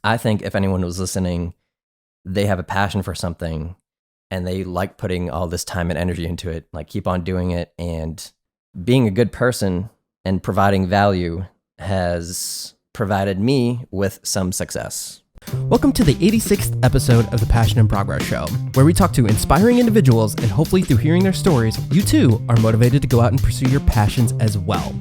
I think if anyone was listening, they have a passion for something and they like putting all this time and energy into it, like keep on doing it. And being a good person and providing value has provided me with some success. Welcome to the 86th episode of the Passion in Progress Show, where we talk to inspiring individuals and hopefully through hearing their stories, you too are motivated to go out and pursue your passions as well.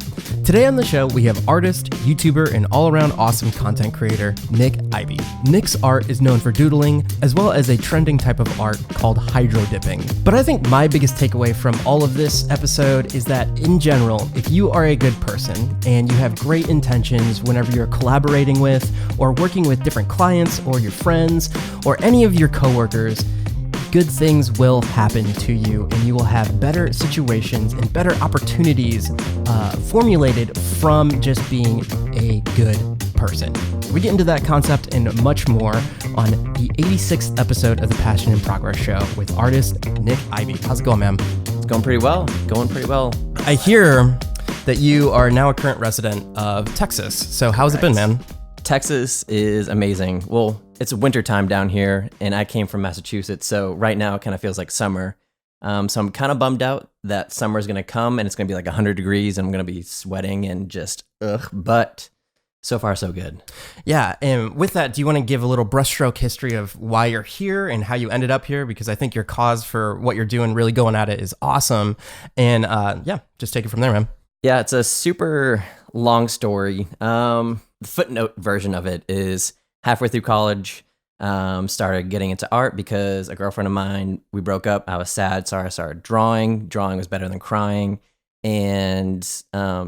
Today on the show, we have artist, YouTuber, and all-around awesome content creator, Nick Iby. Nick's art is known for doodling, as well as a trending type of art called hydro dipping. But I think my biggest takeaway from all of this episode is that in general, if you are a good person and you have great intentions whenever you're collaborating with or working with different clients or your friends or any of your coworkers, good things will happen to you and you will have better situations and better opportunities formulated from just being a good person. We get into that concept and much more on the 86th episode of the Passion in Progress Show with artist Nick Iby. How's it going, man? It's going pretty well. I hear that you are now a current resident of Texas. So how's it been, man? Texas is amazing. Well, it's wintertime down here, and I came from Massachusetts, so right now it kind of feels like summer. So I'm kind of bummed out that summer is going to come, and it's going to be like 100 degrees, and I'm going to be sweating and just, but so far so good. Yeah, and with that, do you want to give a little brushstroke history of why you're here and how you ended up here? Because I think your cause for what you're doing, really going at it, is awesome. And just take it from there, man. Yeah, it's a super long story. The footnote version of it is halfway through college, started getting into art because a girlfriend of mine, we broke up. I was sad, so I started drawing. Drawing was better than crying, and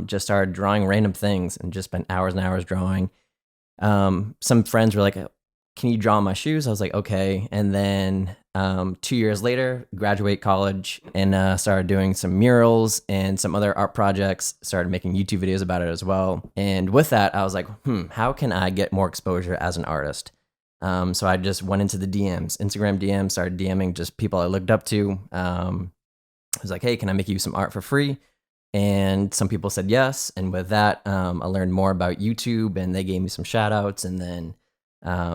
just started drawing random things and just spent hours and hours drawing. Some friends were like, "Can you draw my shoes?" I was like, "Okay." And then 2 years later, graduate college and started doing some murals and some other art projects, started making YouTube videos about it as well. And with that, I was like, how can I get more exposure as an artist? So I just went into the DMs, Instagram DMs, started DMing just people I looked up to. I was like, hey, can I make you some art for free? And some people said yes. And with that, I learned more about YouTube and they gave me some shout outs. And then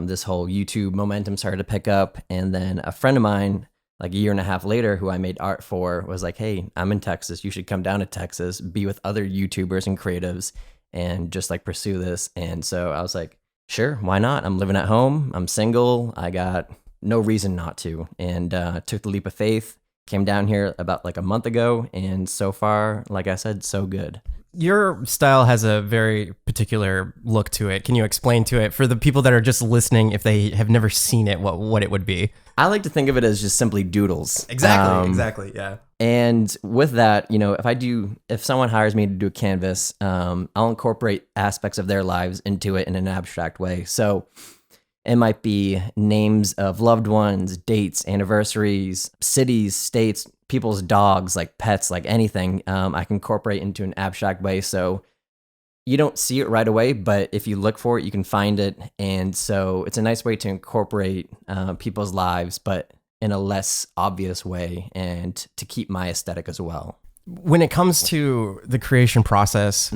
this whole YouTube momentum started to pick up. And then a friend of mine, like a year and a half later, who I made art for, was like, hey, I'm in Texas. You should come down to Texas, be with other YouTubers and creatives, and just like pursue this. And so I was like, sure, why not? I'm living at home. I'm single. I got no reason not to. And took the leap of faith, came down here about like a month ago. And so far, like I said, so good. Your style has a very particular look to it. Can you explain to it for the people that are just listening, if they have never seen it, what it would be? I like to think of it as just simply doodles. Exactly. Yeah. And with that, if someone hires me to do a canvas, I'll incorporate aspects of their lives into it in an abstract way. So it might be names of loved ones, dates, anniversaries, cities, states, people's dogs, like pets, like anything. I can incorporate into an abstract way. So you don't see it right away, but if you look for it, you can find it. And so it's a nice way to incorporate people's lives, but in a less obvious way, and to keep my aesthetic as well. When it comes to the creation process,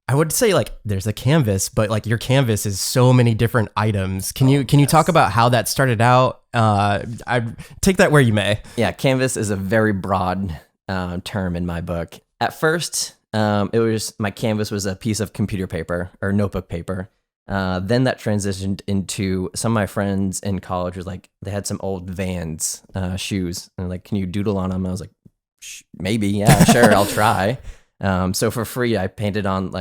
I would say like there's a canvas, but like your canvas is so many different items. Can you talk about how that started out? I take that where you may. Yeah, canvas is a very broad term in my book. At first, my canvas was a piece of computer paper or notebook paper. Then that transitioned into some of my friends in college was like, they had some old Vans shoes and like, can you doodle on them? I was like, maybe, yeah, sure, I'll try. So for free, I painted on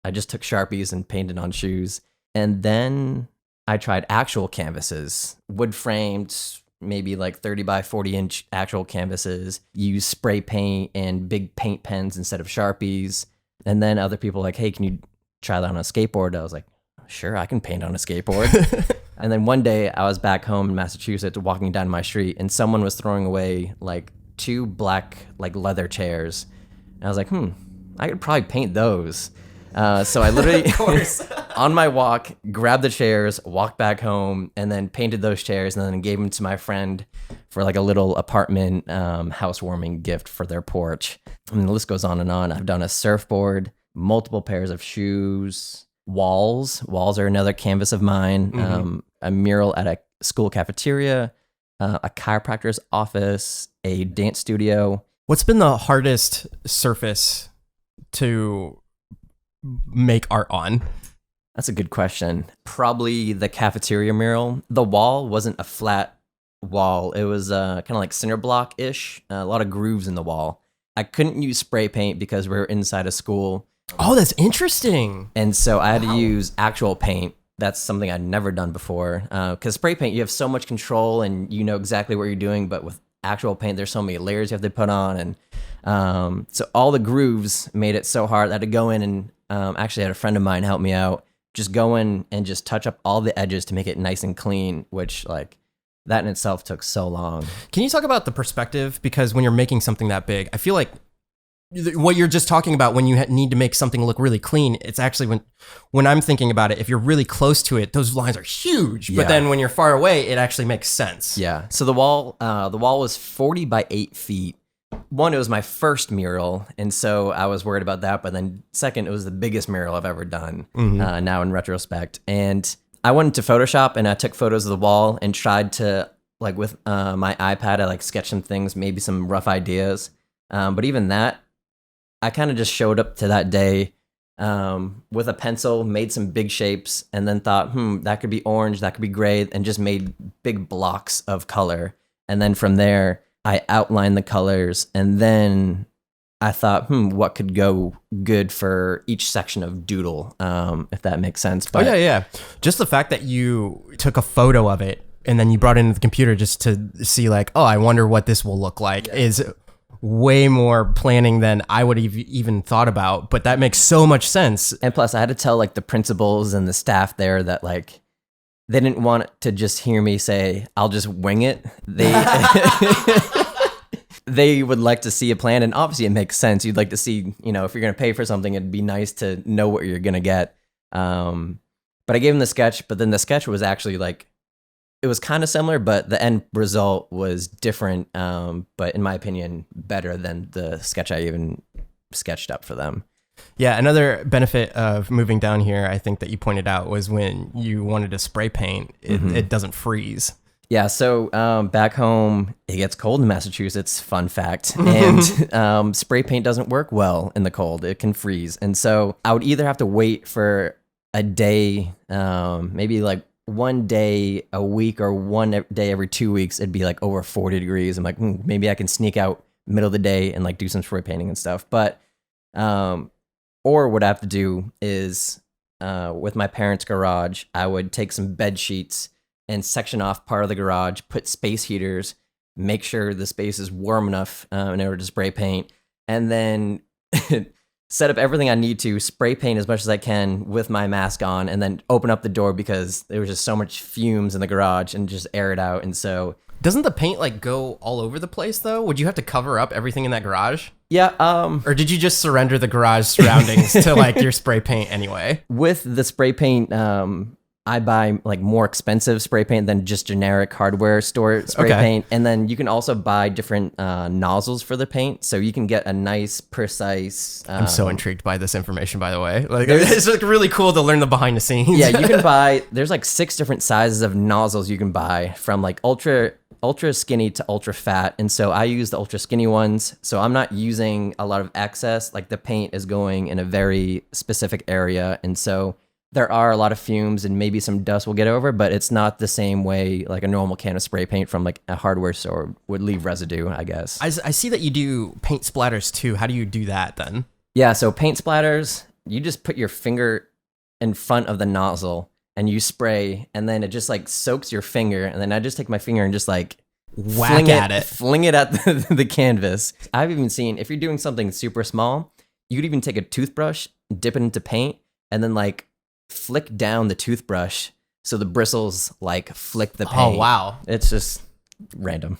I just took Sharpies and painted on shoes. And then I tried actual canvases, wood framed, maybe like 30 by 40 inch actual canvases, use spray paint and big paint pens instead of Sharpies. And then other people like, hey, can you try that on a skateboard? I was like, sure, I can paint on a skateboard. And then one day I was back home in Massachusetts walking down my street and someone was throwing away like 2 black like leather chairs. And I was like, I could probably paint those. So I literally, on my walk, grabbed the chairs, walked back home, and then painted those chairs and then gave them to my friend for like a little apartment housewarming gift for their porch. And the list goes on and on. I've done a surfboard, multiple pairs of shoes, Walls. Walls are another canvas of mine. A mural at a school cafeteria, a chiropractor's office, a dance studio. What's been the hardest surface to make art on? That's a good question. Probably the cafeteria mural. The wall wasn't a flat wall. It was kind of like cinder block-ish, a lot of grooves in the wall. I couldn't use spray paint because we were inside a school. Oh, that's interesting. And so I had to use actual paint. That's something I'd never done before. Because spray paint, you have so much control and you know exactly what you're doing. But with actual paint, there's so many layers you have to put on. And so all the grooves made it so hard. I had to go in and actually had a friend of mine help me out. Just go in and just touch up all the edges to make it nice and clean, which like that in itself took so long. Can you talk about the perspective? Because when you're making something that big, I feel like what you're just talking about when you need to make something look really clean, it's actually when I'm thinking about it, if you're really close to it, those lines are huge. Yeah. But then when you're far away, it actually makes sense. Yeah. So the wall was 40 by 8 feet. One, it was my first mural, and so I was worried about that. But then second, it was the biggest mural I've ever done, now in retrospect. And I went into Photoshop and I took photos of the wall and tried to, like with my iPad, I like sketched some things, maybe some rough ideas. But even that, I kind of just showed up to that day with a pencil, made some big shapes, and then thought, that could be orange, that could be gray, and just made big blocks of color. And then from there, I outlined the colors, and then I thought, what could go good for each section of Doodle, if that makes sense. But yeah. Just the fact that you took a photo of it and then you brought it into the computer just to see like, oh, I wonder what this will look like is way more planning than I would have even thought about. But that makes so much sense. And plus, I had to tell like the principals and the staff there that like, they didn't want to just hear me say, I'll just wing it. They would like to see a plan. And obviously it makes sense. You'd like to see, if you're going to pay for something, it'd be nice to know what you're going to get. But I gave him the sketch, but then the sketch was actually like, it was kind of similar, but the end result was different. But in my opinion, better than the sketch I even sketched up for them. Yeah, another benefit of moving down here, I think that you pointed out, was when you wanted to spray paint, it doesn't freeze. Yeah, so back home, it gets cold in Massachusetts, fun fact, and spray paint doesn't work well in the cold. It can freeze. And so I would either have to wait for a day, maybe like one day a week or one day every 2 weeks, it'd be like over 40 degrees. I'm like, maybe I can sneak out middle of the day and like do some spray painting and stuff. But or what I have to do is, with my parents' garage, I would take some bed sheets and section off part of the garage, put space heaters, make sure the space is warm enough in order to spray paint, and then set up everything I need to, spray paint as much as I can with my mask on, and then open up the door because there was just so much fumes in the garage and just air it out. And so... Doesn't the paint like go all over the place though? Would you have to cover up everything in that garage? Yeah. Or did you just surrender the garage surroundings to like your spray paint anyway? With the spray paint, I buy like more expensive spray paint than just generic hardware store spray paint. And then you can also buy different nozzles for the paint. So you can get a nice, precise... I'm so intrigued by this information, by the way. Like, it's like really cool to learn the behind the scenes. Yeah, you can buy... There's like 6 different sizes of nozzles you can buy, from like ultra skinny to ultra fat. And so I use the ultra skinny ones. So I'm not using a lot of excess. Like the paint is going in a very specific area. And so there are a lot of fumes and maybe some dust will get over, but it's not the same way like a normal can of spray paint from like a hardware store would leave residue, I guess. I see that you do paint splatters too. How do you do that then? Yeah, so paint splatters, you just put your finger in front of the nozzle and you spray, and then it just like soaks your finger, and then I just take my finger and just like fling it at the canvas. I've even seen, if you're doing something super small, you could even take a toothbrush, dip it into paint, and then like flick down the toothbrush so the bristles like flick the paint. Oh wow. It's just random.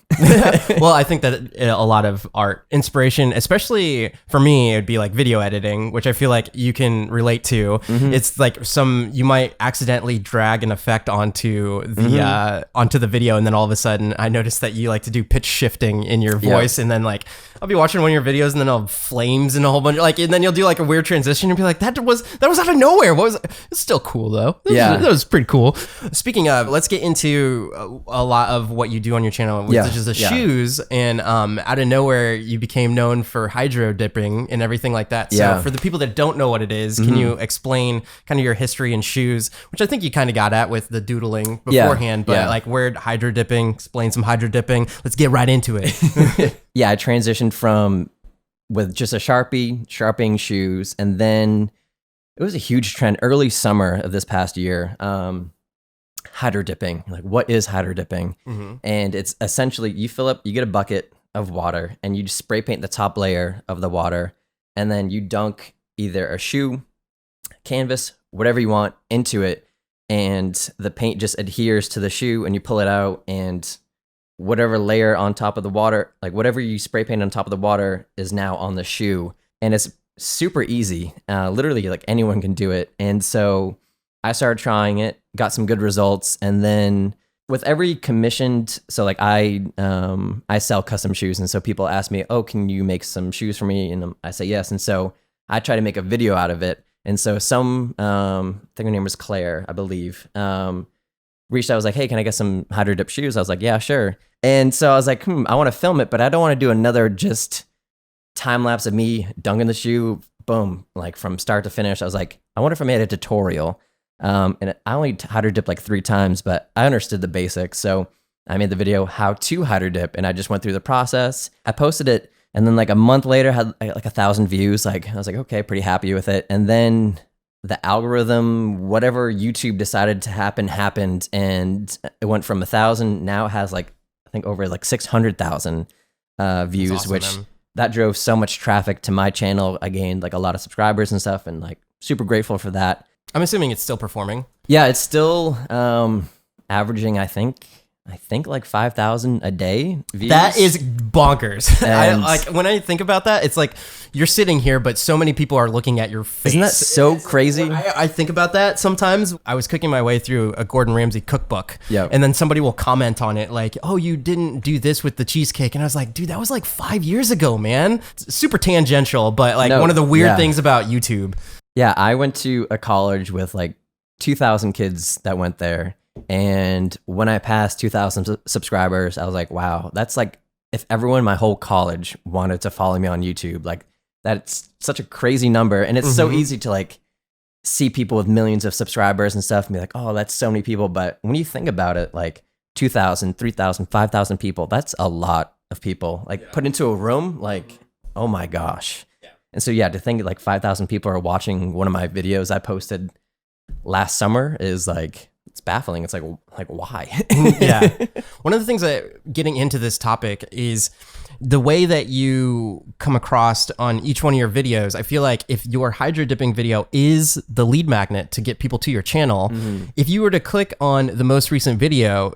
Well, I think that a lot of art inspiration, especially for me, it would be like video editing, which I feel like you can relate to. It's like you might accidentally drag an effect onto the video, and then all of a sudden I noticed that you like to do pitch shifting in your voice, and then like I'll be watching one of your videos and then I'll flames and a whole bunch of, like, and then you'll do like a weird transition and be like, that was out of nowhere. What was it? It's still cool though. That was pretty cool. Speaking of, let's get into a lot of what you do on your channel, which is the shoes. And out of nowhere, you became known for Hydra dipping and everything like that. So for the people that don't know what it is, can you explain kind of your history in shoes, which I think you kind of got at with the doodling beforehand, but like where Hydra dipping, explain some Hydra dipping. Let's get right into it. I transitioned from with just a Sharpie, sharpening shoes, and then it was a huge trend early summer of this past year. Hydra dipping. Like, what is hydra dipping? And it's essentially you get a bucket of water and you spray paint the top layer of the water, and then you dunk either a shoe, canvas, whatever you want into it, and the paint just adheres to the shoe, and you pull it out, and whatever layer on top of the water, like whatever you spray paint on top of the water is now on the shoe. And it's super easy. Literally, like anyone can do it. And so I started trying it, got some good results. And then with every commissioned, so like I sell custom shoes. And so people ask me, oh, can you make some shoes for me? And I say yes. And so I try to make a video out of it. And so I think her name was Claire, I believe, reached out, was like, hey, can I get some Hydra dip shoes? I was like, yeah, sure. And so I was like, I want to film it, but I don't want to do another just time lapse of me dunking the shoe, boom, like from start to finish. I was like, I wonder if I made a tutorial. And I only Hydra dipped like 3 times, but I understood the basics. So I made the video how to Hydra dip, and I just went through the process. I posted it, and then like a month later had like 1,000 views. Like I was like, okay, pretty happy with it. And then the algorithm, whatever YouTube decided to happened, and it went from 1,000. Now it has like, I think over like 600,000 views, awesome, which man. That drove so much traffic to my channel. I gained like a lot of subscribers and stuff, and like super grateful for that. I'm assuming it's still performing. Yeah, it's still averaging, I think like 5,000 a day views. That is bonkers. Like when I think about that, it's like you're sitting here, but so many people are looking at your face. Isn't that so crazy? I think about that sometimes. I was cooking my way through a Gordon Ramsay cookbook, and then somebody will comment on it like, oh, you didn't do this with the cheesecake. And I was like, dude, that was like 5 years ago, man. It's super tangential, but like one of the weird things about YouTube. Yeah, I went to a college with like 2,000 kids that went there. And when I passed 2,000 subscribers, I was like, wow, that's like if everyone in my whole college wanted to follow me on YouTube, like that's such a crazy number. And it's so easy to like see people with millions of subscribers and stuff and be like, oh, that's so many people. But when you think about it, like 2,000, 3,000, 5,000 people, that's a lot of people. Like put into a room, like, oh my gosh. And so, to think like 5,000 people are watching one of my videos I posted last summer is like, it's baffling. It's like why? Yeah. One of the things that getting into this topic is the way that you come across on each one of your videos. I feel like if your Hydra dipping video is the lead magnet to get people to your channel, if you were to click on the most recent video,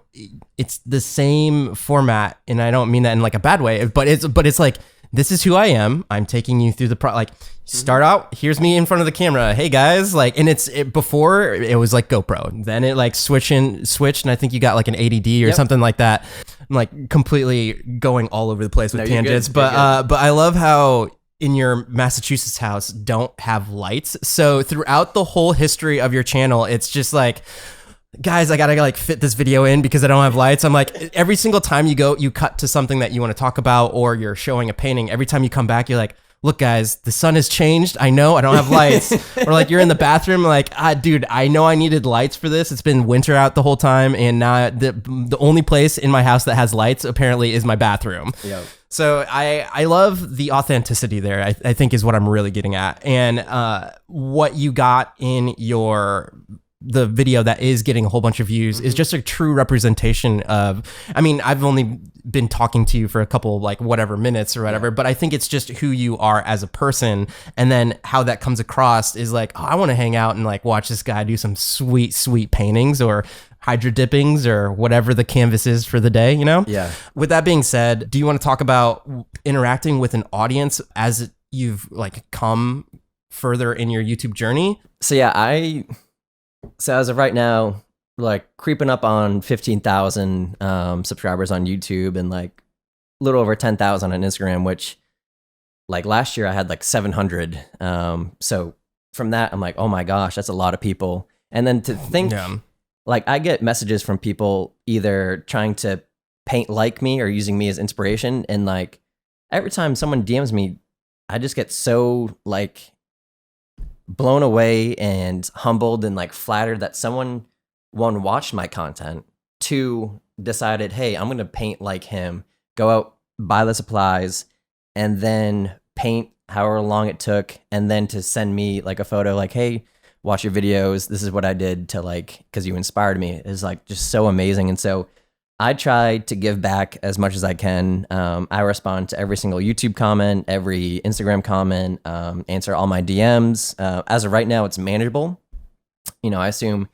it's the same format. And I don't mean that in like a bad way, but it's like, this is who I am. I'm taking you through the start out. Here's me in front of the camera. Hey guys, like, and before it was like GoPro. Then it like switched, and I think you got like an ADD or something like that. I'm like completely going all over the place with tangents, but I love how in your Massachusetts house don't have lights. So throughout the whole history of your channel, it's just like, guys, I gotta like fit this video in because I don't have lights. I'm like, every single time you cut to something that you want to talk about, or you're showing a painting, every time you come back, you're like, look guys, the sun has changed. I know I don't have lights. Or like you're in the bathroom, like, dude, I know I needed lights for this. It's been winter out the whole time. And now the only place in my house that has lights apparently is my bathroom. Yep. So I love the authenticity there, I think is what I'm really getting at. And what you got in the video that is getting a whole bunch of views is just a true representation of, I mean, I've only been talking to you for a couple like whatever minutes or whatever, but I think it's just who you are as a person. And then how that comes across is like, oh, I want to hang out and like watch this guy do some sweet paintings, or Hydra dippings or whatever the canvas is for the day, you know? Yeah. With that being said, do you want to talk about interacting with an audience as you've like come further in your YouTube journey? So yeah, so as of right now, like creeping up on 15,000 subscribers on YouTube and like a little over 10,000 on Instagram, which like last year I had like 700. So from that, I'm like, oh my gosh, that's a lot of people. And then to think, like I get messages from people either trying to paint like me or using me as inspiration. And like every time someone DMs me, I just get so like blown away and humbled and like flattered that someone, one, watched my content, two, decided, hey, I'm going to paint like him, go out, buy the supplies, and then paint however long it took, and then to send me like a photo like, hey, watch your videos, this is what I did to like, because you inspired me, is like just so amazing. And so I try to give back as much as I can. I respond to every single YouTube comment, every Instagram comment, answer all my DMs. As of right now, it's manageable. You know, I assume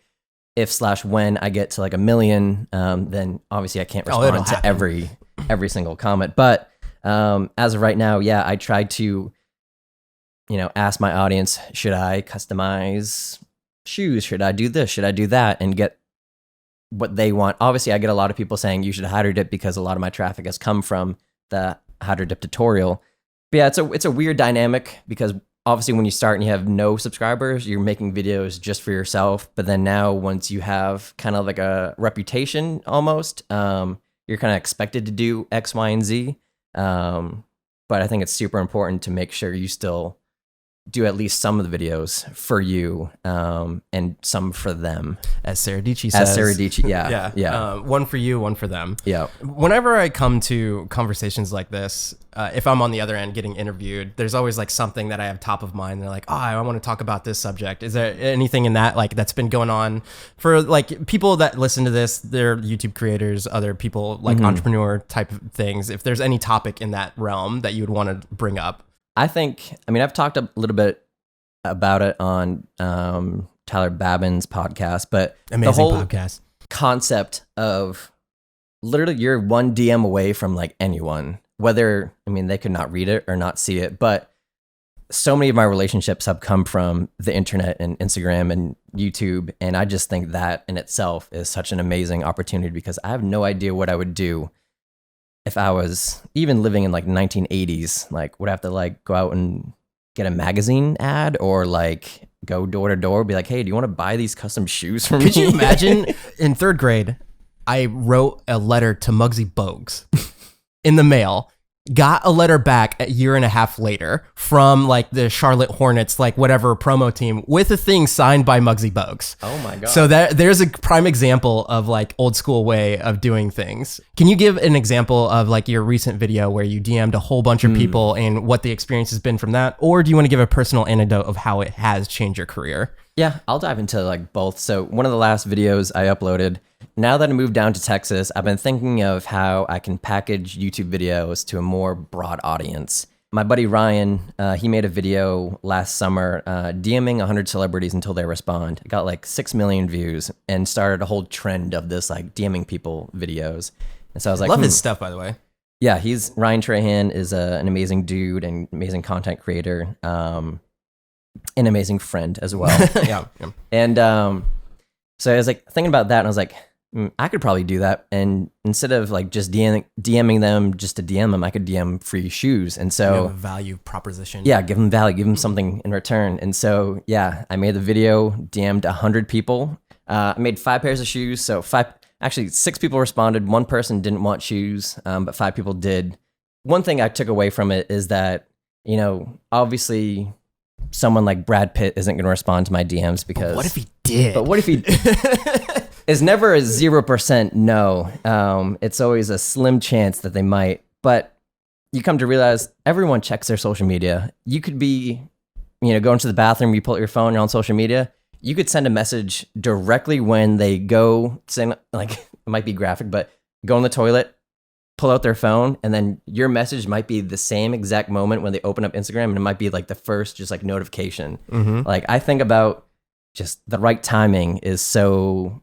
if/when I get to like 1 million, then obviously I can't respond to every single comment. But as of right now, yeah, I try to, you know, ask my audience, should I customize shoes? Should I do this? Should I do that? And get what they want. Obviously, I get a lot of people saying you should Hydra dip because a lot of my traffic has come from the Hydra dip tutorial. But yeah, it's a weird dynamic because obviously when you start and you have no subscribers, you're making videos just for yourself. But then now once you have kind of like a reputation almost, you're kind of expected to do X, Y, and Z. But I think it's super important to make sure you still do at least some of the videos for you, and some for them. As Sarah Dietschy says. As Sarah Dietschy, yeah. One for you, one for them. Yeah. Whenever I come to conversations like this, if I'm on the other end getting interviewed, there's always like something that I have top of mind. They're like, oh, I want to talk about this subject. Is there anything in that like that's been going on for like people that listen to this? They're YouTube creators, other people like entrepreneur type of things. If there's any topic in that realm that you would want to bring up. I mean, I've talked a little bit about it on Tyler Babin's podcast, but amazing the whole podcast concept of literally you're one DM away from like anyone, whether, I mean, they could not read it or not see it, but so many of my relationships have come from the internet and Instagram and YouTube. And I just think that in itself is such an amazing opportunity because I have no idea what I would do if I was even living in like 1980s. Like, would I have to like go out and get a magazine ad or like go door to door, be like, hey, do you want to buy these custom shoes from me? Could you imagine in 3rd grade, I wrote a letter to Muggsy Bogues in the mail, got a letter back a year and a half later from like the Charlotte Hornets, like whatever promo team with a thing signed by Muggsy Bogues. Oh my God. So there's a prime example of like old school way of doing things. Can you give an example of like your recent video where you DM'd a whole bunch of people and what the experience has been from that? Or do you want to give a personal anecdote of how it has changed your career? Yeah, I'll dive into like both. So one of the last videos I uploaded, now that I moved down to Texas, I've been thinking of how I can package YouTube videos to a more broad audience. My buddy Ryan, he made a video last summer DMing 100 celebrities until they respond. It got like 6 million views and started a whole trend of this like DMing people videos. And so I was like, love his stuff, by the way. Yeah, Ryan Trahan is an amazing dude and amazing content creator. An amazing friend as well. Yeah. And so I was like thinking about that, and I was like, I could probably do that. And instead of like just DMing them just to DM them, I could DM free shoes. And so value proposition. Yeah, give them value, give them something in return. And so yeah, I made the video, DM'd 100 people. I made 5 pairs of shoes. So 6 people responded. 1 person didn't want shoes, but 5 people did. One thing I took away from it is that, you know, obviously someone like Brad Pitt isn't going to respond to my DMs because... But what if he did? But what if he... It's never a 0% no. It's always a slim chance that they might. But you come to realize everyone checks their social media. You could be, you know, going to the bathroom, you pull out your phone, you're on social media. You could send a message directly when they go, saying, like, it might be graphic, but go in the toilet, pull out their phone, and then your message might be the same exact moment when they open up Instagram, and it might be like the first just like notification. Like, I think about just the right timing is so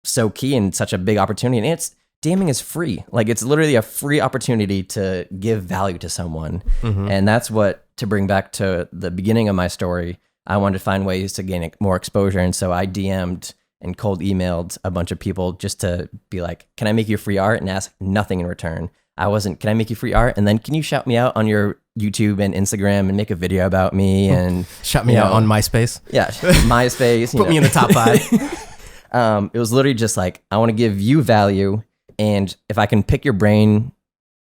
so key and such a big opportunity. And DMing is free. Like, it's literally a free opportunity to give value to someone. And that's what, to bring back to the beginning of my story, I wanted to find ways to gain more exposure. And so I DM'd and cold emailed a bunch of people just to be like, can I make you free art? And ask nothing in return. Can I make you free art? And then can you shout me out on your YouTube and Instagram and make a video about me and shout me out on MySpace? Yeah, MySpace. Put me in the top 5. It was literally just like, I want to give you value, and if I can pick your brain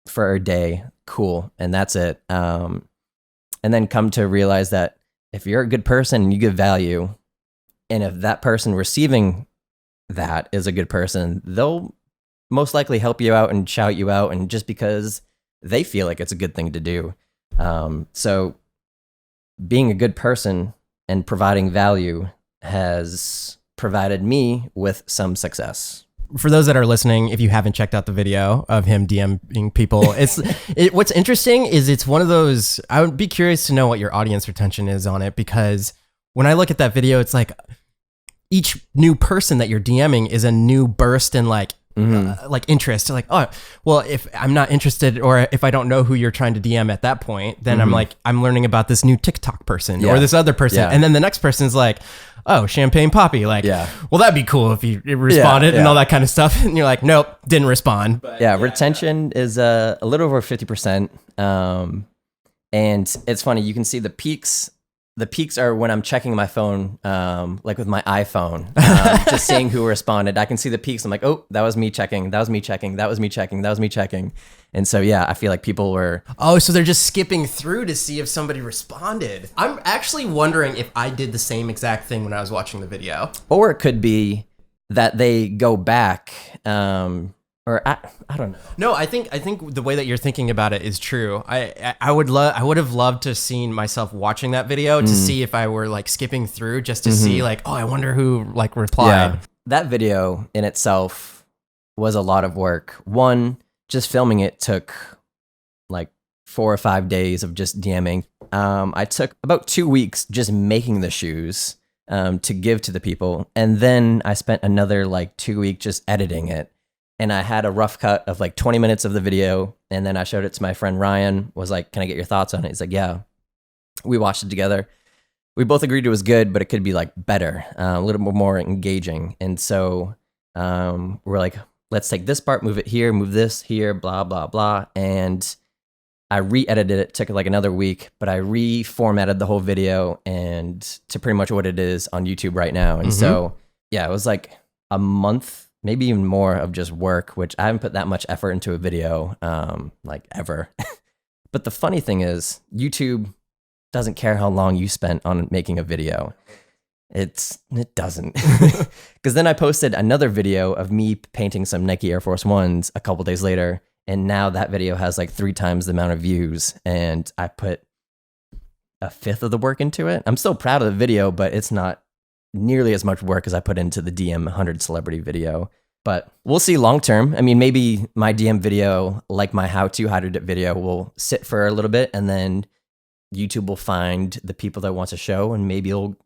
for a day, cool, and that's it. And then come to realize that if you're a good person and you give value, and if that person receiving that is a good person, they'll most likely help you out and shout you out, and just because they feel like it's a good thing to do. So being a good person and providing value has provided me with some success. For those that are listening, if you haven't checked out the video of him DMing people, what's interesting is it's one of those, I would be curious to know what your audience retention is on it, because when I look at that video, it's like each new person that you're DMing is a new burst in like interest. Like, oh, well, if I'm not interested, or if I don't know who you're trying to DM at that point, then I'm like, I'm learning about this new TikTok person or this other person. And then the next person's like, oh, Champagne Poppy. Like, well, that'd be cool if you responded and all that kind of stuff. And you're like, nope, didn't respond. But, retention is a little over 50%. And it's funny, you can see the peaks. The peaks are when I'm checking my phone, like with my iPhone, just seeing who responded. I can see the peaks. I'm like, oh, that was me checking. That was me checking. That was me checking. That was me checking. And so, I feel like people were... Oh, so they're just skipping through to see if somebody responded. I'm actually wondering if I did the same exact thing when I was watching the video. Or it could be that they go back... Or I don't know. No, I think the way that you're thinking about it is true. I would have loved to have seen myself watching that video to see if I were like skipping through just to see like, oh, I wonder who like replied. Yeah. That video in itself was a lot of work. One, just filming it took like 4 or 5 days of just DMing. I took about 2 weeks just making the shoes to give to the people, and then I spent another like 2 weeks just editing it. And I had a rough cut of like 20 minutes of the video. And then I showed it to my friend Ryan, was like, can I get your thoughts on it? He's like, yeah. We watched it together. We both agreed it was good, but it could be like better, a little more engaging. And so we're like, let's take this part, move it here, move this here, blah, blah, blah. And I re-edited it. It took like another week, but I reformatted the whole video and to pretty much what it is on YouTube right now. And so, it was like a month, maybe even more of just work, which I haven't put that much effort into a video, like ever. But the funny thing is, YouTube doesn't care how long you spent on making a video. It doesn't. Because then I posted another video of me painting some Nike Air Force Ones a couple days later, and now that video has like 3 times the amount of views, and I put a fifth of the work into it. I'm still proud of the video, but it's not nearly as much work as I put into the DM 100 celebrity video. But we'll see long term. I mean, maybe my DM video, like my how-to Hydra dip video, will sit for a little bit, and then YouTube will find the people that want to show, and maybe it'll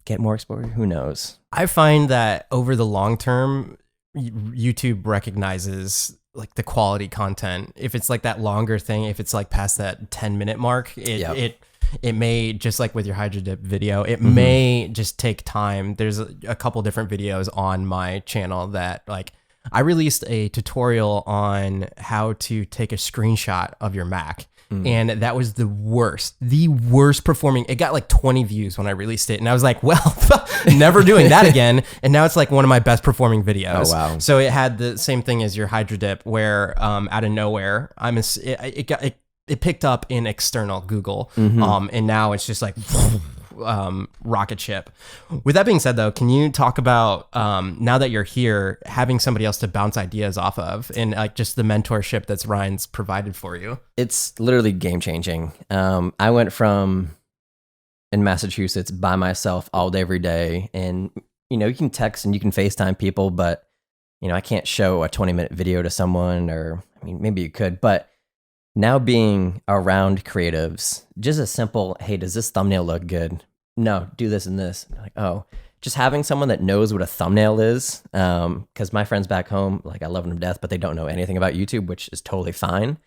get more exposure. Who knows? I find that over the long term, YouTube recognizes like the quality content. If it's like that longer thing, if it's like past that 10-minute mark, it may, just like with your Hydra dip video, it may just take time. There's a couple different videos on my channel that like, I released a tutorial on how to take a screenshot of your Mac. And that was the worst performing. It got like 20 views when I released it. And I was like, well, never doing that again. And now it's like one of my best performing videos. Oh, wow. So it had the same thing as your Hydra dip, where out of nowhere, it picked up in external Google. And now it's just like rocket ship. With that being said, though, can you talk about now that you're here, having somebody else to bounce ideas off of, and like just the mentorship that's Ryan's provided for you? It's literally game changing. I went from in Massachusetts by myself all day, every day, and you can text and you can FaceTime people, but I can't show a 20-minute video to someone, or I mean, maybe you could, but now being around creatives, just a simple, hey, does this thumbnail look good? No, do this and this. Like, oh, just having someone that knows what a thumbnail is, because my friends back home, like I love them to death, but they don't know anything about YouTube, which is totally fine.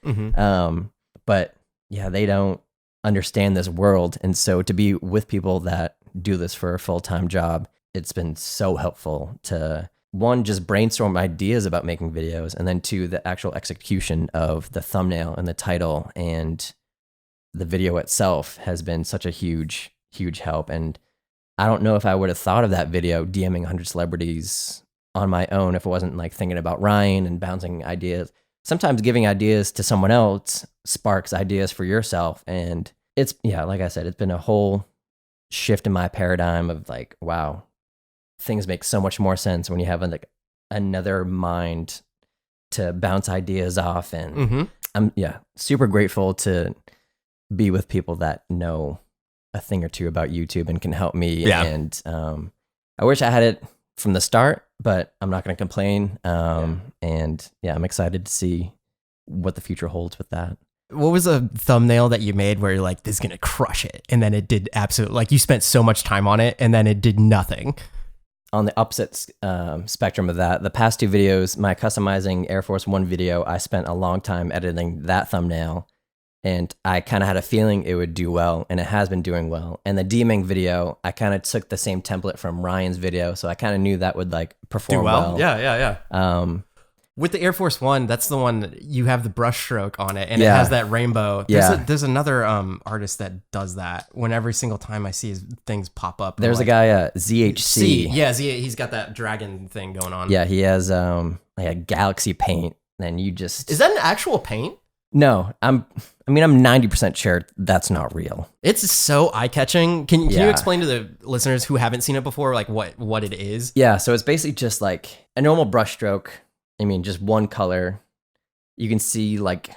But yeah, they don't understand this world. And so to be with people that do this for a full-time job, it's been so helpful to, one, just brainstorm ideas about making videos, and then two, the actual execution of the thumbnail and the title and the video itself has been such a huge help. And I don't know if I would have thought of that video, DMing 100 celebrities, on my own if it wasn't like thinking about Ryan and bouncing ideas. Sometimes giving ideas to someone else sparks ideas for yourself. And it's, yeah, like I said, it's been a whole shift in my paradigm of like, wow, things make so much more sense when you have like another mind to bounce ideas off. And I'm super grateful to be with people that know a thing or two about YouTube and can help me. And I wish I had it from the start, but I'm not going to complain. And yeah, I'm excited to see what the future holds with that. What was a thumbnail that you made where you're like, this is going to crush it? And then it did absolutely, like you spent so much time on it and then it did nothing. On the opposite spectrum of that, the past two videos, my customizing Air Force One video, I spent a long time editing that thumbnail. And I kind of had a feeling it would do well, and it has been doing well. And the DMing video, I kind of took the same template from Ryan's video, so I kind of knew that would like perform well. Yeah. With the Air Force One, that's the one that you have the brush stroke on it, and it has that rainbow. There's another artist that does that. When every single time I see his things pop up, there's a guy ZHC. He's got that dragon thing going on. Yeah, he has like a galaxy paint, and you just is that an actual paint? No, I'm 90% sure that's not real. It's so eye-catching. Can you explain to the listeners who haven't seen it before, like what it is? Yeah, so it's basically just like a normal brush stroke. I mean, just one color. You can see like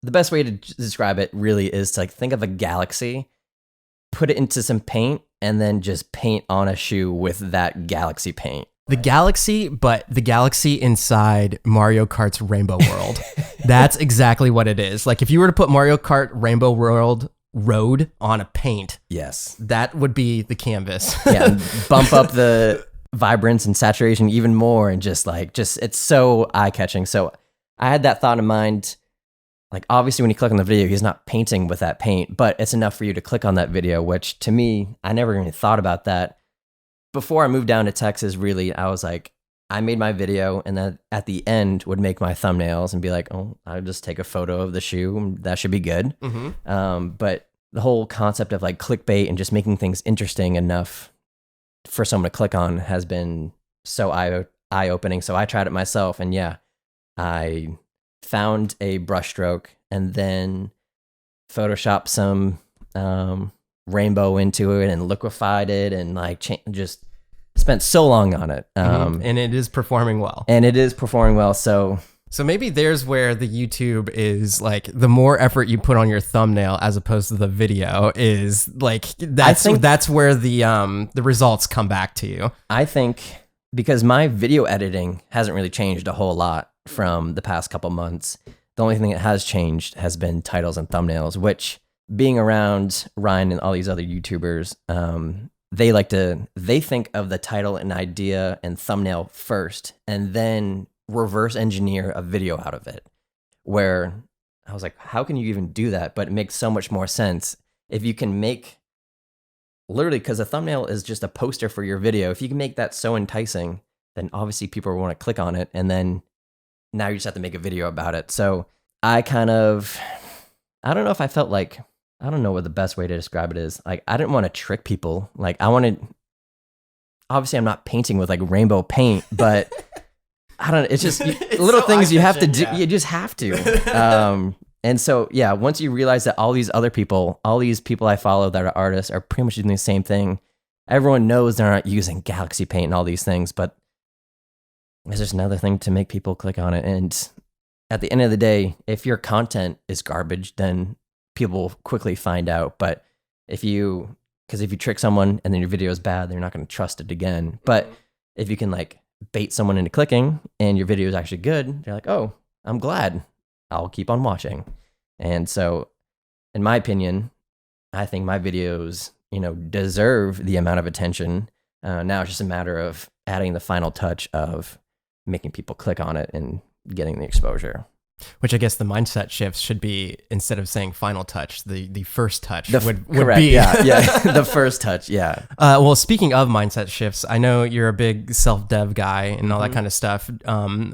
the best way to describe it really is to like think of a galaxy, put it into some paint, and then just paint on a shoe with that galaxy paint. The galaxy, but the galaxy inside Mario Kart's Rainbow World. That's exactly what it is. Like if you were to put Mario Kart Rainbow World Road on a paint, yes, that would be the canvas. Yeah, bump up the vibrance and saturation even more, and just it's so eye-catching. So I had that thought in mind. Like obviously when you click on the video, he's not painting with that paint, but it's enough for you to click on that video, which to me, I never even thought about that. Before I moved down to Texas, really, I was like, I made my video and then at the end would make my thumbnails and be like, oh, I'll just take a photo of the shoe and that should be good. But the whole concept of like clickbait and just making things interesting enough for someone to click on has been so eye-opening. So I tried it myself, and yeah, I found a brushstroke and then photoshopped some rainbow into it and liquefied it and like just spent so long on it. And it is performing well. So maybe there's where the YouTube is like the more effort you put on your thumbnail as opposed to the video is like that's where the results come back to you. I think because my video editing hasn't really changed a whole lot from the past couple months. The only thing that has changed has been titles and thumbnails, which being around Ryan and all these other YouTubers, they think of the title and idea and thumbnail first and then reverse engineer a video out of it. Where I was like, how can you even do that? But it makes so much more sense if you can make, literally, because a thumbnail is just a poster for your video. If you can make that so enticing, then obviously people will want to click on it, and then now you just have to make a video about it. So I don't know if I felt like, I don't know what the best way to describe it is. Like, I didn't want to trick people. Like, obviously I'm not painting with like rainbow paint, but I don't know. It's just little so things you have to do. Yeah. You just have to. And so, yeah, once you realize that all these people I follow that are artists are pretty much doing the same thing, everyone knows they're not using galaxy paint and all these things, but it's just another thing to make people click on it. And at the end of the day, if your content is garbage, then people will quickly find out. But if you trick someone and then your video is bad, they're not going to trust it again. But if you can like bait someone into clicking and your video is actually good, they're like, oh, I'm glad, I'll keep on watching. And so in my opinion, I think my videos, deserve the amount of attention Now it's just a matter of adding the final touch of making people click on it and getting the exposure. Which I guess the mindset shifts should be, instead of saying final touch, the first touch would correct, be. Yeah, the first touch, yeah. Well, speaking of mindset shifts, I know you're a big self-dev guy and all that kind of stuff.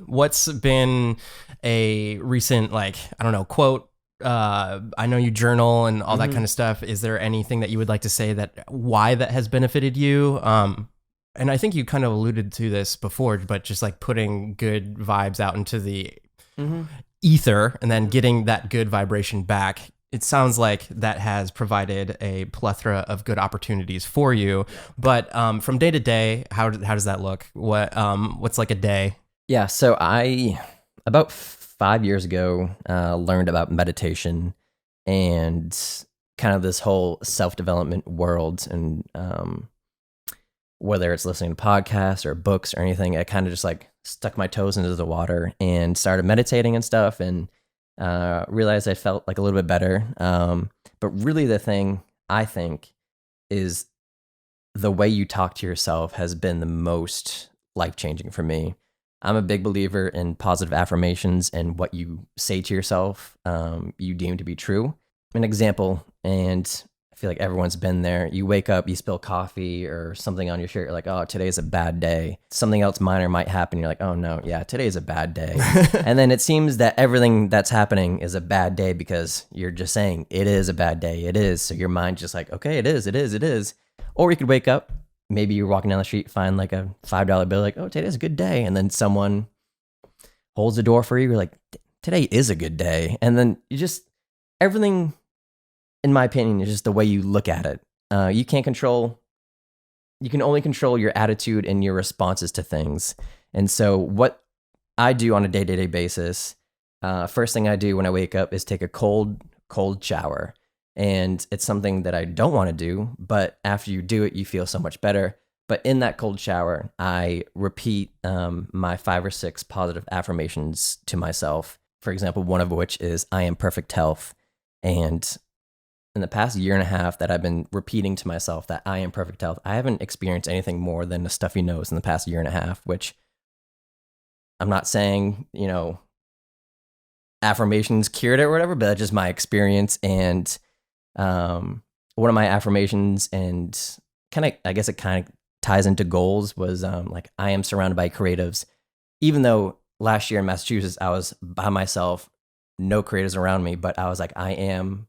What's been a recent, like, I don't know, quote? I know you journal and all that kind of stuff. Is there anything that you would like to say why that has benefited you? And I think you kind of alluded to this before, but just like putting good vibes out into the ether and then getting that good vibration back. It sounds like that has provided a plethora of good opportunities for you. But from day to day, how does that look? What's like a day? Yeah, so I, about 5 years ago, learned about meditation and kind of this whole self-development world. And whether it's listening to podcasts or books or anything, I kind of just like stuck my toes into the water and started meditating and stuff, and realized I felt like a little bit better. But really the thing I think is the way you talk to yourself has been the most life-changing for me. I'm a big believer in positive affirmations and what you say to yourself, you deem to be true. An example, and I feel like everyone's been there. You wake up, you spill coffee or something on your shirt. You're like, oh, today's a bad day. Something else minor might happen. You're like, oh no, yeah, today's a bad day. And then it seems that everything that's happening is a bad day because you're just saying it is a bad day. It is. So your mind's just like, okay, it is. Or you could wake up, maybe you're walking down the street, find like a $5 bill, like, oh, today's a good day. And then someone holds the door for you. You're like, today is a good day. And then everything, in my opinion, is just the way you look at it. You can only control your attitude and your responses to things. And so what I do on a day-to-day basis, first thing I do when I wake up is take a cold shower. And it's something that I don't want to do, but after you do it, you feel so much better. But in that cold shower, I repeat my 5 or 6 positive affirmations to myself. For example, one of which is, I am perfect health. And in the past year and a half that I've been repeating to myself that I am perfect health, I haven't experienced anything more than a stuffy nose in the past year and a half, which I'm not saying, affirmations cured it or whatever, but that's just my experience. And one of my affirmations, and I guess it kind of ties into goals, was like, I am surrounded by creatives. Even though last year in Massachusetts, I was by myself, no creatives around me, but I was like, I am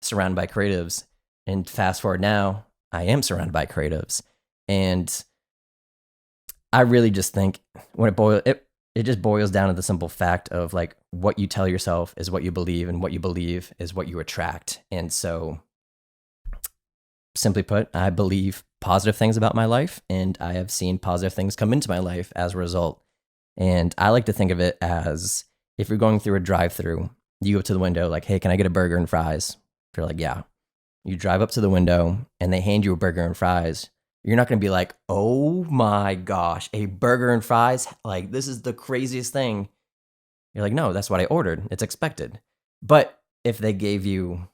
surrounded by creatives. And fast forward now, I am surrounded by creatives. And I really just think it just boils down to the simple fact of like, what you tell yourself is what you believe, and what you believe is what you attract. And so, simply put, I believe positive things about my life, and I have seen positive things come into my life as a result. And I like to think of it as, if you're going through a Drive Thru, you go to the window like, hey, can I get a burger and fries? If you're like, yeah. You drive up to the window and they hand you a burger and fries. You're not going to be like, oh my gosh, a burger and fries? Like, this is the craziest thing. You're like, no, that's what I ordered. It's expected. But if they gave you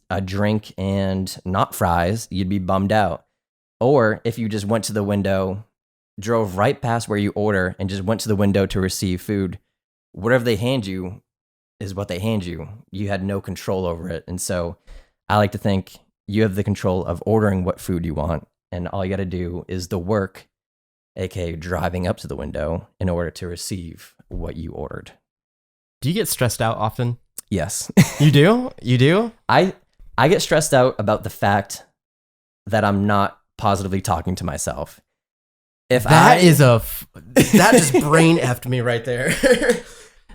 a drink and not fries, you'd be bummed out. Or if you just went to the window, drove right past where you order, and just went to the window to receive food, whatever they hand you is what they hand you. You had no control over it. And so I like to think you have the control of ordering what food you want, and all you got to do is the work, aka driving up to the window, in order to receive what you ordered. Do you get stressed out often? Yes. You do? You do? I get stressed out about the fact that I'm not positively talking to myself. That just brain effed me right there.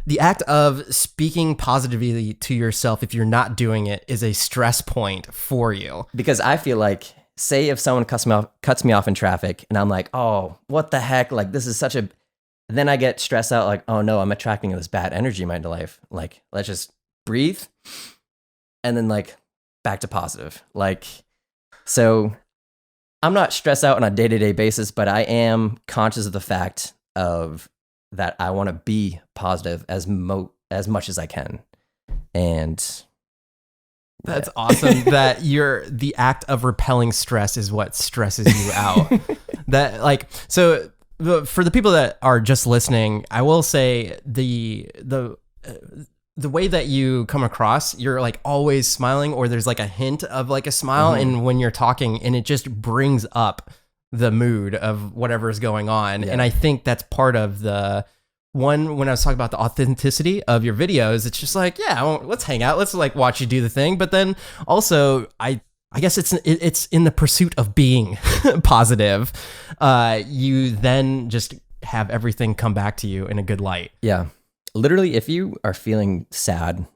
The act of speaking positively to yourself, if you're not doing it, is a stress point for you. Because I feel like, say if someone cuts me off in traffic, and I'm like, oh, what the heck? Like, this is such a... Then I get stressed out, like, oh no, I'm attracting this bad energy in my life. Like, let's just breathe. And then like, back to positive. Like, so I'm not stressed out on a day-to-day basis, but I am conscious of the fact of that I want to be positive as much as I can. And That's awesome that the act of repelling stress is what stresses you out. That like, so for the people that are just listening, I will say the way that you come across, you're like always smiling, or there's like a hint of like a smile and when you're talking, and it just brings up the mood of whatever is going on. And I think that's part of the one, when I was talking about the authenticity of your videos, it's just like, yeah, let's hang out. Let's like watch you do the thing. But then also I guess it's in the pursuit of being positive. You then just have everything come back to you in a good light. Yeah. Literally, if you are feeling sad,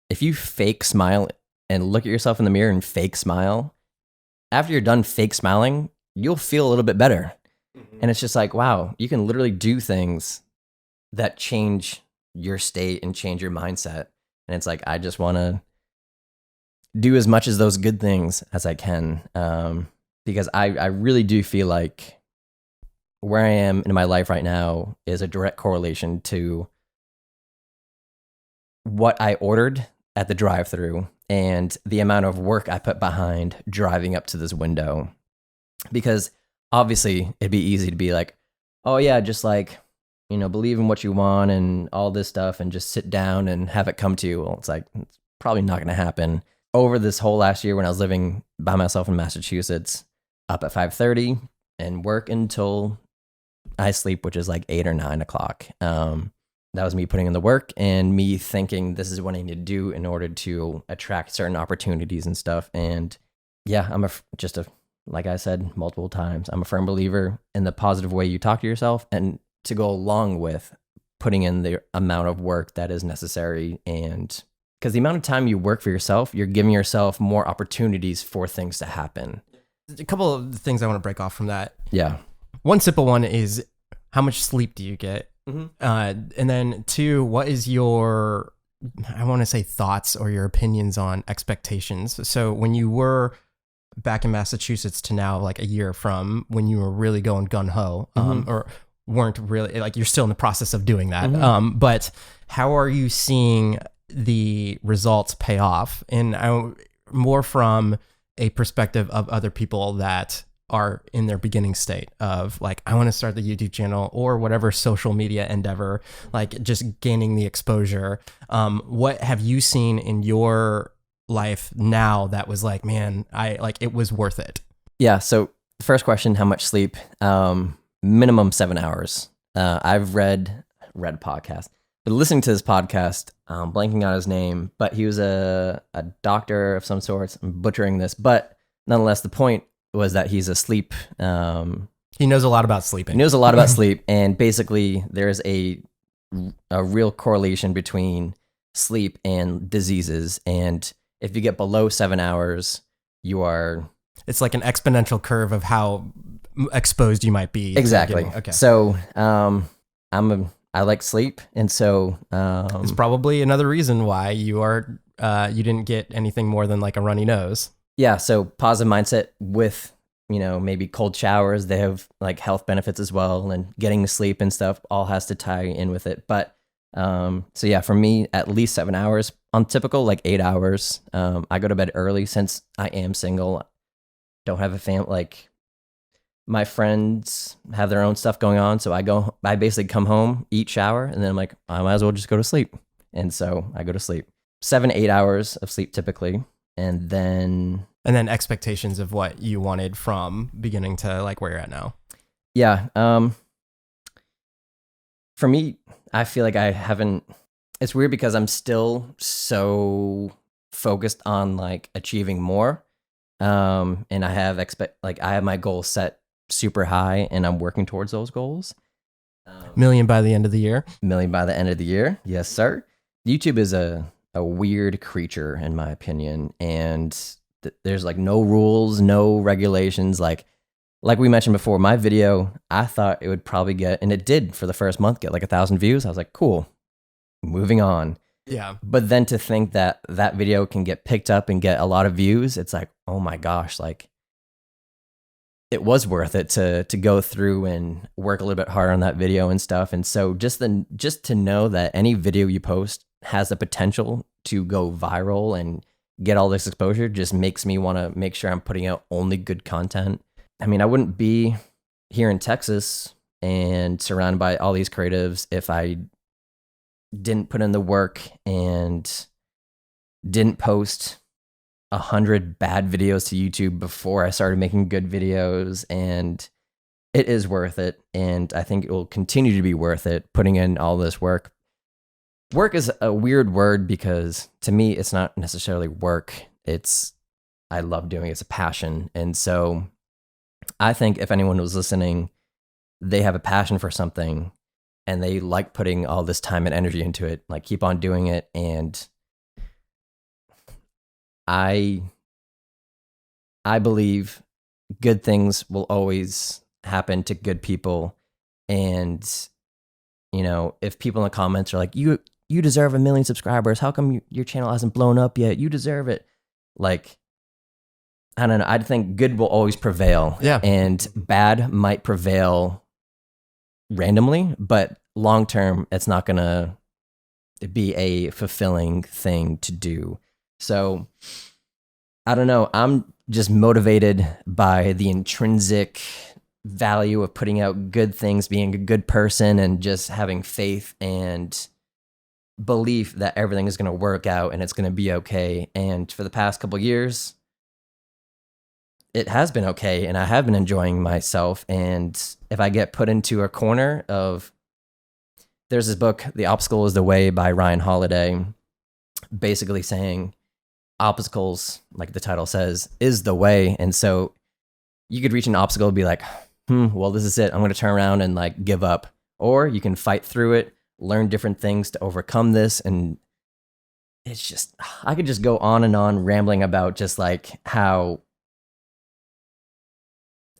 if you fake smile and look at yourself in the mirror and fake smile, after you're done fake smiling, you'll feel a little bit better. And it's just like, wow, you can literally do things that change your state and change your mindset. And it's like, I just want to do as much as those good things as I can. Because I really do feel like where I am in my life right now is a direct correlation to what I ordered at the Drive Thru and the amount of work I put behind driving up to this window. Because obviously it'd be easy to be like, oh yeah, just like, believe in what you want and all this stuff and just sit down and have it come to you. Well, it's like, it's probably not going to happen. Over this whole last year when I was living by myself in Massachusetts, up at 5:30 and work until I sleep, which is like 8 or 9 o'clock. That was me putting in the work and me thinking this is what I need to do in order to attract certain opportunities and stuff. And yeah, like I said multiple times, I'm a firm believer in the positive way you talk to yourself and to go along with putting in the amount of work that is necessary. And because the amount of time you work for yourself, you're giving yourself more opportunities for things to happen. A couple of things I want to break off from that. Yeah. One simple one is, how much sleep do you get? And then 2, what is your, I want to say, thoughts or your opinions on expectations? So when you were back in Massachusetts to now, like a year from when you were really going gun-ho, or weren't really, like, you're still in the process of doing that. But how are you seeing the results pay off? And more from a perspective of other people that are in their beginning state of like, I want to start the YouTube channel or whatever social media endeavor, like just gaining the exposure. What have you seen in your life now that was like, man, it was worth it? Yeah. So the first question, how much sleep? Minimum 7 hours. I've read podcast, but listening to this podcast, blanking on his name, but he was a doctor of some sorts. I'm butchering this, but nonetheless, the point was that he's asleep. He knows a lot about sleeping. He knows a lot about sleep, and basically there's a real correlation between sleep and diseases. And if you get below 7 hours, it's like an exponential curve of how exposed you might be. Exactly. Okay. So I like sleep, and so it's probably another reason why you didn't get anything more than like a runny nose. Yeah, so positive mindset with, maybe cold showers. They have like health benefits as well, and getting to sleep and stuff all has to tie in with it. But so yeah, for me, at least 7 hours. On typical, like 8 hours. I go to bed early since I am single. Don't have a family. Like, my friends have their own stuff going on, so I basically come home, eat, shower, and then I'm like, I might as well just go to sleep. And so I go to sleep. 7-8 hours of sleep typically. And then expectations of what you wanted from beginning to like where you're at now. Yeah. For me, I feel like I haven't, it's weird because I'm still so focused on like achieving more. And I have I have my goals set super high and I'm working towards those goals. Million by the end of the year. Million by the end of the year. Yes, sir. YouTube is a weird creature in my opinion, and there's like no rules, no regulations. Like we mentioned before, my video, I thought it would probably get, and it did for the first month, get like 1,000 views. I was like, cool, moving on. Yeah. But then to think that video can get picked up and get a lot of views, it's like, oh my gosh, like it was worth it to go through and work a little bit harder on that video and stuff. And so just to know that any video you post has the potential to go viral and get all this exposure just makes me want to make sure I'm putting out only good content. I mean, I wouldn't be here in Texas and surrounded by all these creatives if I didn't put in the work and didn't post 100 bad videos to YouTube before I started making good videos. And it is worth it. And I think it will continue to be worth it putting in all this work. Work is a weird word because to me, it's not necessarily work. I love doing it. It's a passion. And so I think if anyone was listening, they have a passion for something and they like putting all this time and energy into it, like keep on doing it. And I believe good things will always happen to good people. And, you know, if people in the comments are like, you deserve 1 million subscribers, how come your channel hasn't blown up yet? You deserve it. Like, I don't know. I think good will always prevail. Yeah. And bad might prevail randomly, but long term, it's not going to be a fulfilling thing to do. So I don't know. I'm just motivated by the intrinsic value of putting out good things, being a good person, and just having faith and belief that everything is going to work out and it's going to be okay. And for the past couple years, it has been okay, and I have been enjoying myself. And if I get put into a corner of, there's this book, The Obstacle is the Way by Ryan Holiday, basically saying obstacles, like the title says, is the way. And so you could reach an obstacle and be like, well, this is it. I'm going to turn around and like give up. Or you can fight through it, learn different things to overcome this. And it's just, I could just go on and on rambling about just like how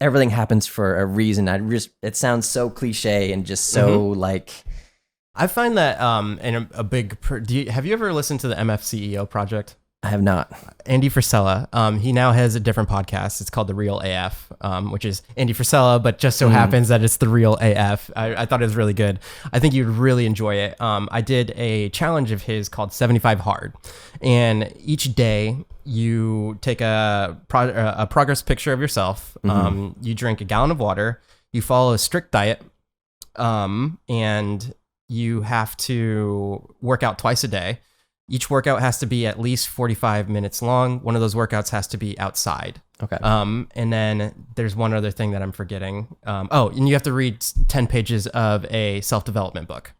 everything happens for a reason. It sounds so cliche and just so like. I find that in a big. Have you ever listened to the MFCEO project? I have not. Andy Frisella. He now has a different podcast. It's called The Real AF, which is Andy Frisella, but just so happens that it's The Real AF. I thought it was really good. I think you'd really enjoy it. I did a challenge of his called 75 Hard. And each day you take a progress picture of yourself. You drink a gallon of water. You follow a strict diet. And you have to work out twice a day. Each workout has to be at least 45 minutes long. One of those workouts has to be outside. Okay. And then there's one other thing that I'm forgetting. And you have to read 10 pages of a self-development book.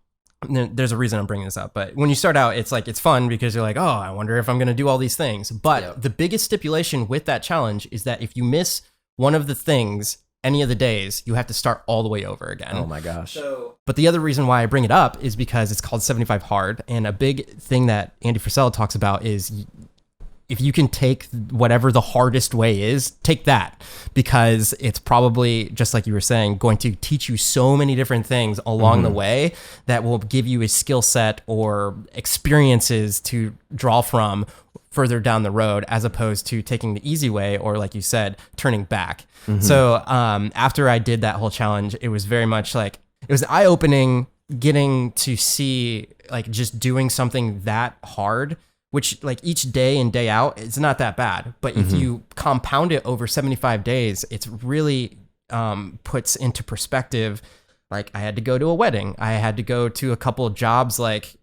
There's a reason I'm bringing this up, but when you start out, it's like, it's fun because you're like, oh, I wonder if I'm going to do all these things. But the biggest stipulation with that challenge is that if you miss one of the things any of the days, you have to start all the way over again. Oh my gosh. But the other reason why I bring it up is because it's called 75 Hard. And a big thing that Andy Frisella talks about is if you can take whatever the hardest way is, take that, because it's probably, just like you were saying, going to teach you so many different things along the way that will give you a skill set or experiences to draw from further down the road, as opposed to taking the easy way or, like you said, turning back. So after I did that whole challenge, it was very much like, it was eye-opening getting to see, like, just doing something that hard, which, like, each day in, day out, it's not that bad. But if you compound it over 75 days, it's really puts into perspective. Like, I had to go to a wedding. I had to go to a couple of jobs, like,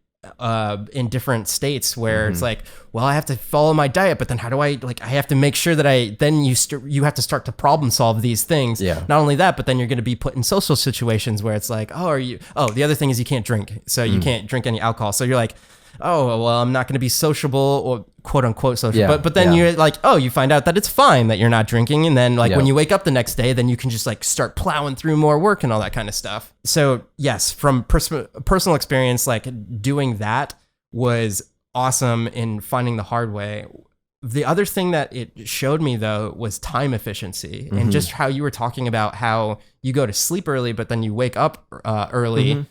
in different states where it's like, well, I have to follow my diet, but then how do I, like, I have to make sure that you have to start to problem solve these things. Not only that, but then you're going to be put in social situations where it's like, the other thing is you can't drink. So you can't drink any alcohol. So you're like, oh, well, I'm not going to be sociable, or quote unquote social. But then you're like, you find out that it's fine that you're not drinking. And then, like, when you wake up the next day, then you can just, like, start plowing through more work and all that kind of stuff. So yes, from personal experience, like, doing that was awesome in finding the hard way. The other thing that it showed me, though, was time efficiency, and just how you were talking about how you go to sleep early, but then you wake up early.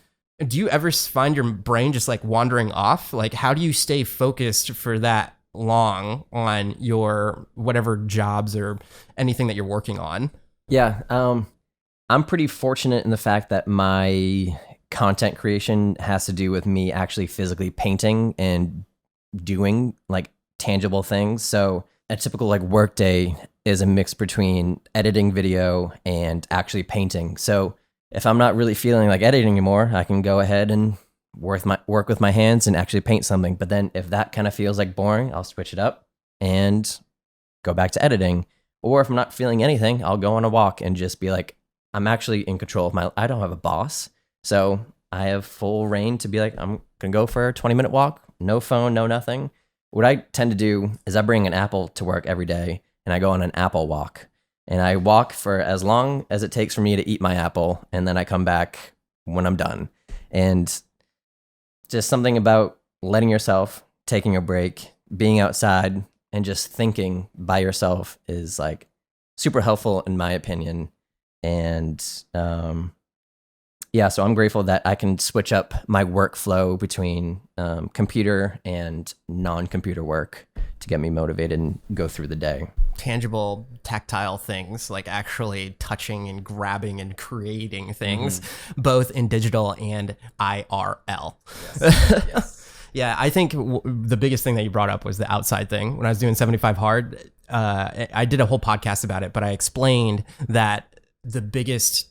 Do you ever find your brain just, like, wandering off? Like, how do you stay focused for that long on your whatever jobs or anything that you're working on? Yeah. I'm pretty fortunate in the fact that my content creation has to do with me actually physically painting and doing, like, tangible things. So a typical like work day is a mix between editing video and actually painting. So if I'm not really feeling like editing anymore, I can go ahead and work with my hands and actually paint something. But then if that kind of feels like boring, I'll switch it up and go back to editing. Or if I'm not feeling anything, I'll go on a walk and just be like, I'm actually in control of I don't have a boss. So I have full reign to be like, I'm going to go for a 20-minute walk, no phone, no nothing. What I tend to do is I bring an apple to work every day and I go on an apple walk. And I walk for as long as it takes for me to eat my apple. And then I come back when I'm done. And just something about letting yourself, taking a break, being outside, and just thinking by yourself is like super helpful in my opinion. And yeah, so I'm grateful that I can switch up my workflow between computer and non-computer work to get me motivated and go through the day. Tangible, tactile things, like actually touching and grabbing and creating things, both in digital and IRL. Yes. Yeah, I think the biggest thing that you brought up was the outside thing. When I was doing 75 Hard, I did a whole podcast about it, but I explained that the biggest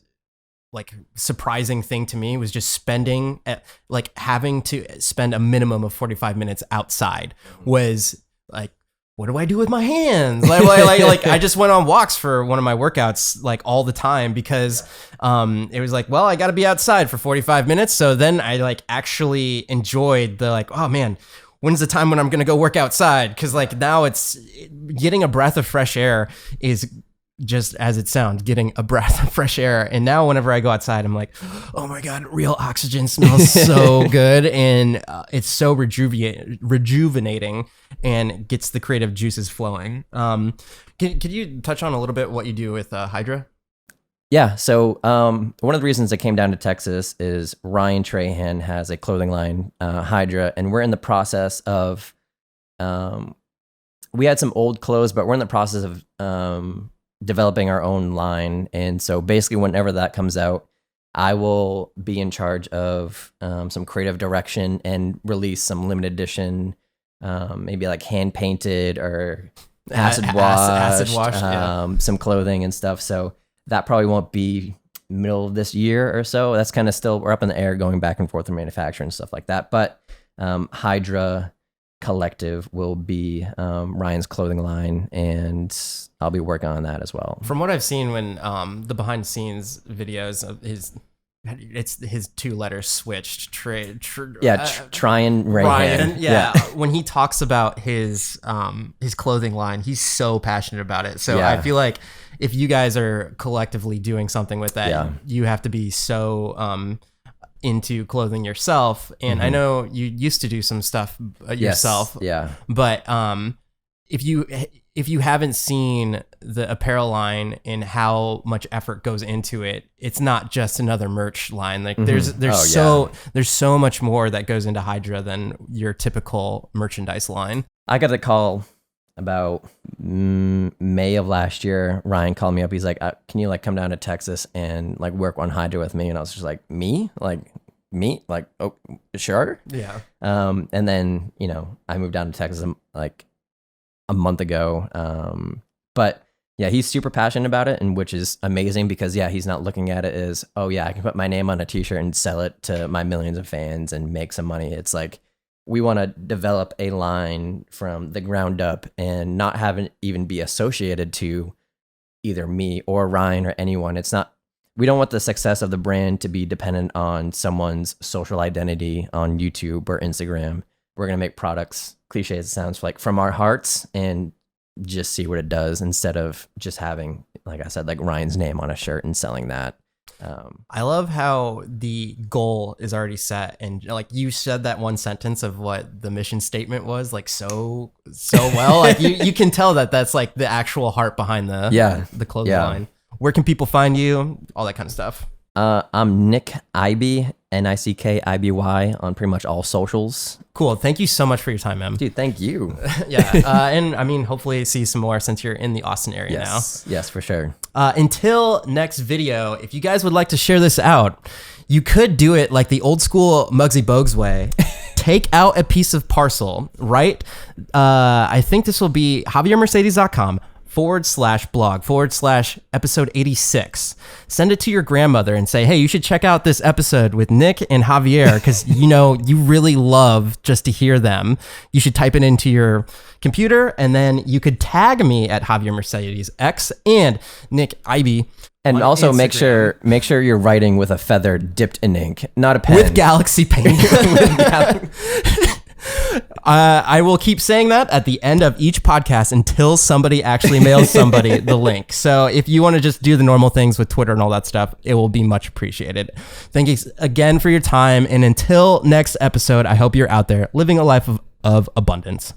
like surprising thing to me was just having to spend a minimum of 45 minutes outside was like, what do I do with my hands? Like I just went on walks for one of my workouts like all the time because it was like, well, I got to be outside for 45 minutes. So then I like actually enjoyed the like, oh man, when's the time when I'm going to go work outside? Cause like now it's getting a breath of fresh air is just as it sounds, getting a breath of fresh air. And now whenever I go outside, I'm like, oh my God, real oxygen smells so good. And it's so rejuvenating and gets the creative juices flowing. Could you touch on a little bit what you do with Hydra? Yeah. So one of the reasons I came down to Texas is Ryan Trahan has a clothing line, Hydra, and we're in the process of, we had some old clothes, but we're in the process of developing our own line. And so basically whenever that comes out, I will be in charge of some creative direction and release some limited edition, maybe like hand painted or acid washed, some clothing and stuff. So that probably won't be middle of this year or so. That's kind of still, we're up in the air going back and forth with manufacturing and stuff like that. But Hydra Collective will be Ryan's clothing line, and I'll be working on that as well. From what I've seen when the behind the scenes videos of his two letters switched. Tryan Ryan. Yeah. When he talks about his clothing line, he's so passionate about it. So I feel like if you guys are collectively doing something with that, you have to be so into clothing yourself. And I know you used to do some stuff yourself. Yeah. But if you haven't seen the apparel line and how much effort goes into it, it's not just another merch line. Like there's so much more that goes into Hydra than your typical merchandise line. I got a call about May of last year. Ryan called me up. He's like, can you like come down to Texas and like work on Hydra with me? And I was just like, me? Like, oh, sure. Yeah. And then, I moved down to Texas like a month ago. But yeah, he's super passionate about it, and which is amazing because he's not looking at it as, oh yeah, I can put my name on a t-shirt and sell it to my millions of fans and make some money. It's like, we want to develop a line from the ground up and not have it even be associated to either me or Ryan or anyone. We don't want the success of the brand to be dependent on someone's social identity on YouTube or Instagram. We're going to make products, cliche as it sounds, like from our hearts and just see what it does instead of just having, like I said, like Ryan's name on a shirt and selling that. I love how the goal is already set, and like you said that one sentence of what the mission statement was, like so well. Like you can tell that that's like the actual heart behind the clothing line. Where can people find you? All that kind of stuff. I'm Nick Iby, NickIby on pretty much all socials. Cool. Thank you so much for your time, man. Dude, thank you. And I mean, hopefully see some more since you're in the Austin area now. Yes, for sure. Until next video, if you guys would like to share this out, You could do it like the old school Muggsy Bogues way. Take out a piece of parcel, right? I think this will be javiermercedes.com/blog/episode 86. Send it to your grandmother and say, hey, you should check out this episode with Nick and Javier because, you really love just to hear them. You should type it into your computer and then you could tag me at Javier Mercedes X and Nick Iby. And also Instagram. make sure you're writing with a feather dipped in ink, not a pen. With Galaxy Paint. I will keep saying that at the end of each podcast until somebody actually mails somebody the link. So if you want to just do the normal things with Twitter and all that stuff, it will be much appreciated. Thank you again for your time. And until next episode, I hope you're out there living a life of abundance.